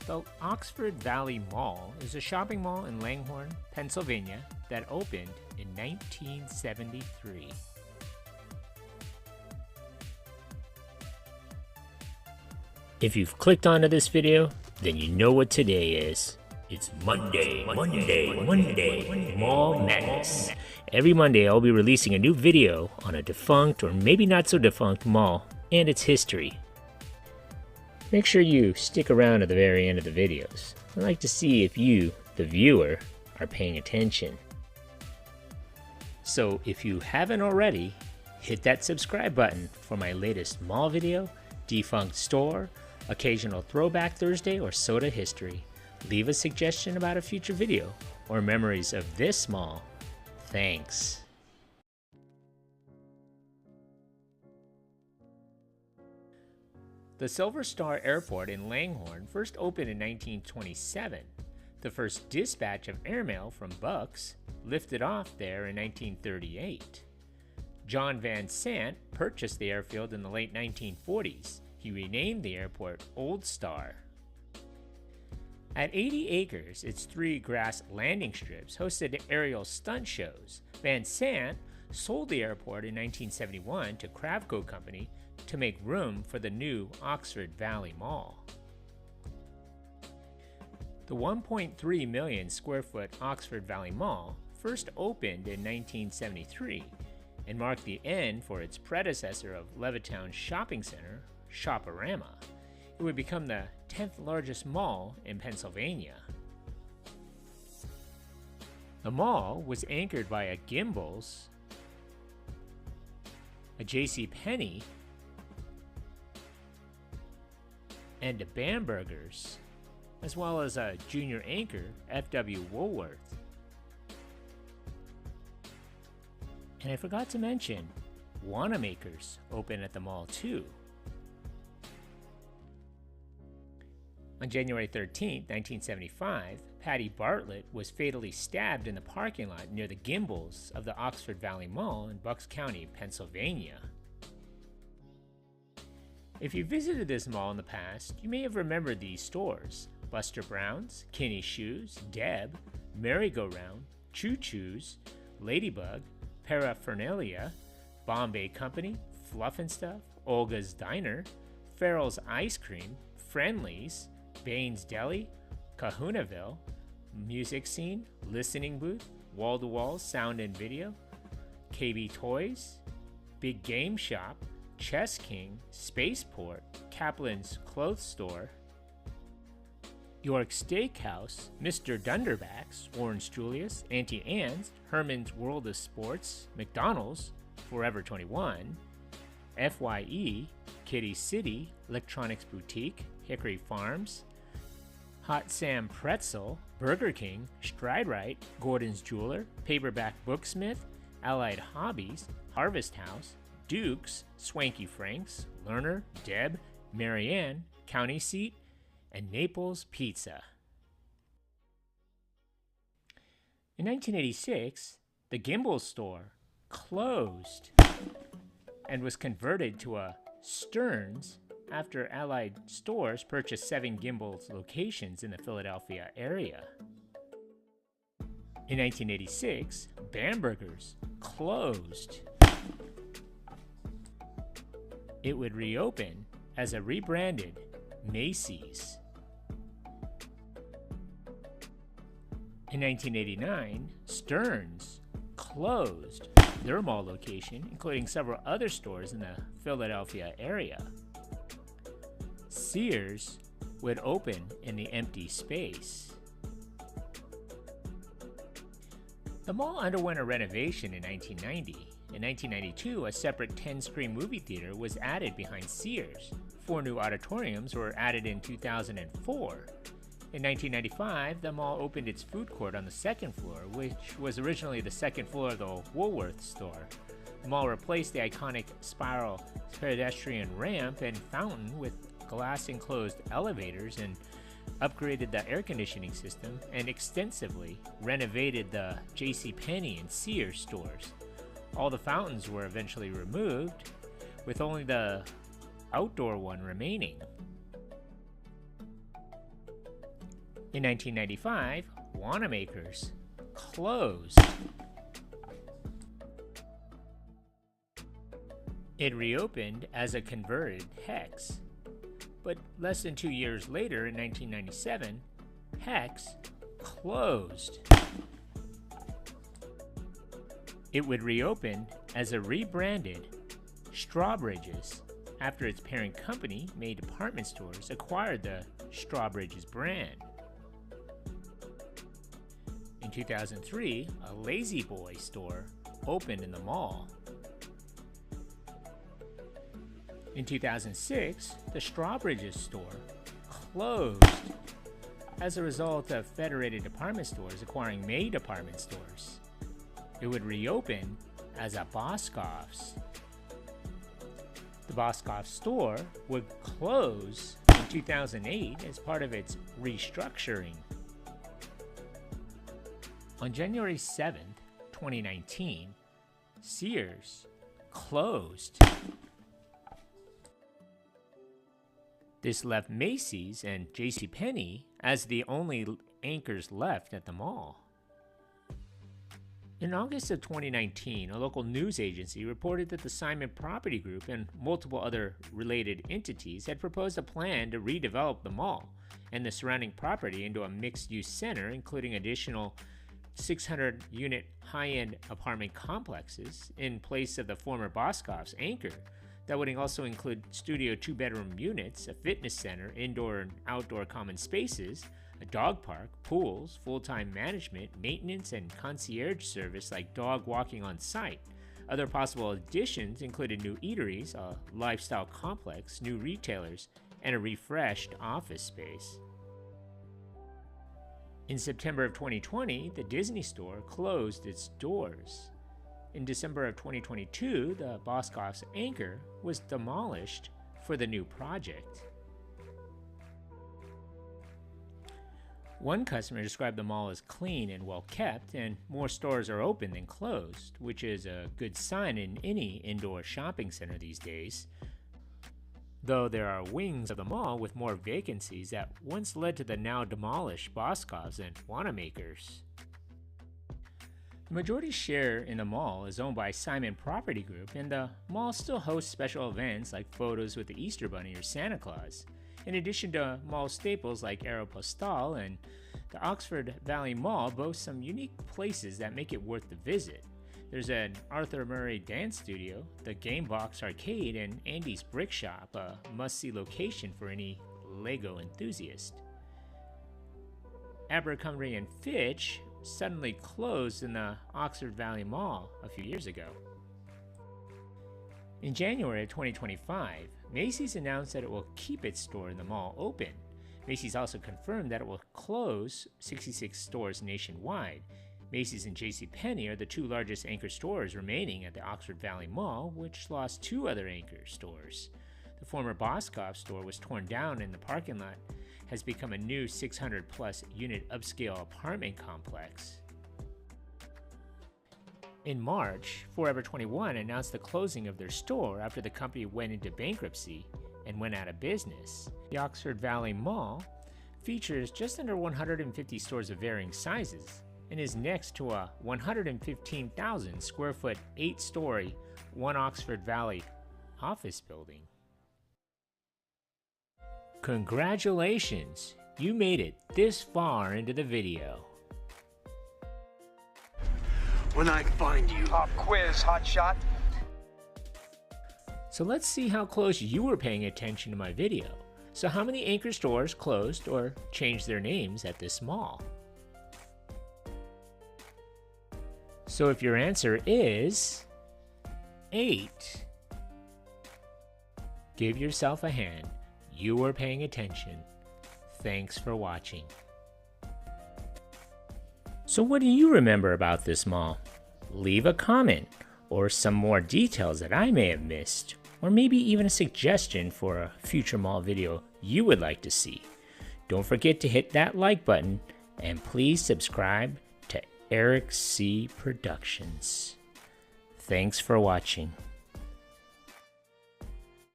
The Oxford Valley Mall is a shopping mall in Langhorne, Pennsylvania that opened in 1973. If you've clicked onto this video, then you know what today is. It's Monday, Mall Madness. Every Monday I'll be releasing a new video on a defunct or maybe not so defunct mall and its history. Make sure you stick around to the very end of the videos. I'd like to see if you, the viewer, are paying attention. So if you haven't already, hit that subscribe button for my latest mall video, defunct store, occasional throwback Thursday, or soda history. Leave a suggestion about a future video or memories of this mall. Thanks. The Silver Star Airport in Langhorne first opened in 1927. The first dispatch of airmail from Bucks lifted off there in 1938. John Van Sant purchased the airfield in the late 1940s. He renamed the airport Old Star. At 80 acres, its 3 grass landing strips hosted aerial stunt shows. Van Sant sold the airport in 1971 to Kravco Company to make room for the new Oxford Valley Mall. The 1.3 million square foot Oxford Valley Mall first opened in 1973 and marked the end for its predecessor of Levittown Shopping Center, Shoporama. It would become the 10th largest mall in Pennsylvania. The mall was anchored by a Gimbel's, a JCPenney, and a Bamberger's, as well as a junior anchor, F.W. Woolworth. And I forgot to mention, Wanamaker's opened at the mall too. On January 13, 1975, Patty Bartlett was fatally stabbed in the parking lot near the Gimbel's of the Oxford Valley Mall in Bucks County, Pennsylvania. If you visited this mall in the past, you may have remembered these stores: Buster Brown's, Kinney Shoes, Deb, Merry-Go-Round, Choo Choo's, Ladybug, Paraphernalia, Bombay Company, Fluff and Stuff, Olga's Diner, Farrell's Ice Cream, Friendly's, Baines Deli, Kahunaville, Music Scene, Listening Booth, Wall to Wall Sound and Video, KB Toys, Big Game Shop, Chess King, Spaceport, Kaplan's Clothes Store, York Steakhouse, Mr. Dunderback's, Orange Julius, Auntie Anne's, Herman's World of Sports, McDonald's, Forever 21, FYE, Kitty City, Electronics Boutique, Hickory Farms, Hot Sam Pretzel, Burger King, Stride-Rite, Gordon's Jeweler, Paperback Booksmith, Allied Hobbies, Harvest House, Duke's, Swanky Frank's, Lerner, Deb, Marianne, County Seat, and Naples Pizza. In 1986, the Gimbel's store closed and was converted to a Stearns after Allied Stores purchased 7 Gimbel's locations in the Philadelphia area. In 1986, Bamberger's closed. It would reopen as a rebranded Macy's. In 1989, Stearns closed their mall location, including several other stores in the Philadelphia area. Sears would open in the empty space. The mall underwent a renovation in 1990. In 1992, a separate 10-screen movie theater was added behind Sears. 4 new auditoriums were added in 2004. In 1995, the mall opened its food court on the 2nd floor, which was originally the 2nd floor of the Woolworth store. The mall replaced the iconic spiral pedestrian ramp and fountain with glass-enclosed elevators and upgraded the air conditioning system and extensively renovated the JCPenney and Sears stores. All the fountains were eventually removed, with only the outdoor one remaining. In 1995, Wanamaker's closed. It reopened as a converted Hex. But less than 2 years later, in 1997, Hex closed. It would reopen as a rebranded Strawbridge's after its parent company, May Department Stores, acquired the Strawbridge's brand. In 2003, a Lazy Boy store opened in the mall. In 2006, the Strawbridge's store closed as a result of Federated Department Stores acquiring May Department Stores. It would reopen as a Boscov's. The Boscov store would close in 2008 as part of its restructuring. On January 7th, 2019, Sears closed. This left Macy's and JCPenney as the only anchors left at the mall. In August of 2019, a local news agency reported that the Simon Property Group and multiple other related entities had proposed a plan to redevelop the mall and the surrounding property into a mixed-use center, including additional 600-unit high-end apartment complexes in place of the former Boscov's anchor. That would also include studio 2-bedroom units, a fitness center, indoor and outdoor common spaces, a dog park, pools, full-time management, maintenance, and concierge service like dog walking on site. Other possible additions included new eateries, a lifestyle complex, new retailers, and a refreshed office space. In September of 2020, the Disney store closed its doors. In December of 2022, the Boscov's anchor was demolished for the new project. One customer described the mall as clean and well kept, and more stores are open than closed, which is a good sign in any indoor shopping center these days. Though there are wings of the mall with more vacancies that once led to the now demolished Boscov's and Wanamaker's. The majority share in the mall is owned by Simon Property Group, and the mall still hosts special events like photos with the Easter Bunny or Santa Claus. In addition to mall staples like Aeropostale, and the Oxford Valley Mall boasts some unique places that make it worth the visit. There's an Arthur Murray dance studio, the Game Box Arcade, and Andy's Brick Shop, a must-see location for any Lego enthusiast. Abercrombie and Fitch suddenly closed in the Oxford Valley Mall a few years ago. In January of 2025, Macy's announced that it will keep its store in the mall open. Macy's also confirmed that it will close 66 stores nationwide. Macy's and JCPenney are the two largest anchor stores remaining at the Oxford Valley Mall, which lost two other anchor stores. The former Boscov store was torn down and the parking lot has become a new 600-plus unit upscale apartment complex. In March, Forever 21 announced the closing of their store after the company went into bankruptcy and went out of business. The Oxford Valley Mall features just under 150 stores of varying sizes and is next to a 115,000 square foot, 8-story, One Oxford Valley office building. Congratulations! You made it this far into the video. When I find you. Pop quiz, hotshot. So let's see how close you were paying attention to my video. So how many anchor stores closed or changed their names at this mall? So if your answer is 8, give yourself a hand. You were paying attention. Thanks for watching. So what do you remember about this mall? Leave a comment or some more details that I may have missed, or maybe even a suggestion for a future mall video you would like to see. Don't forget to hit that like button and please subscribe to Eric C. Productions. Thanks for watching.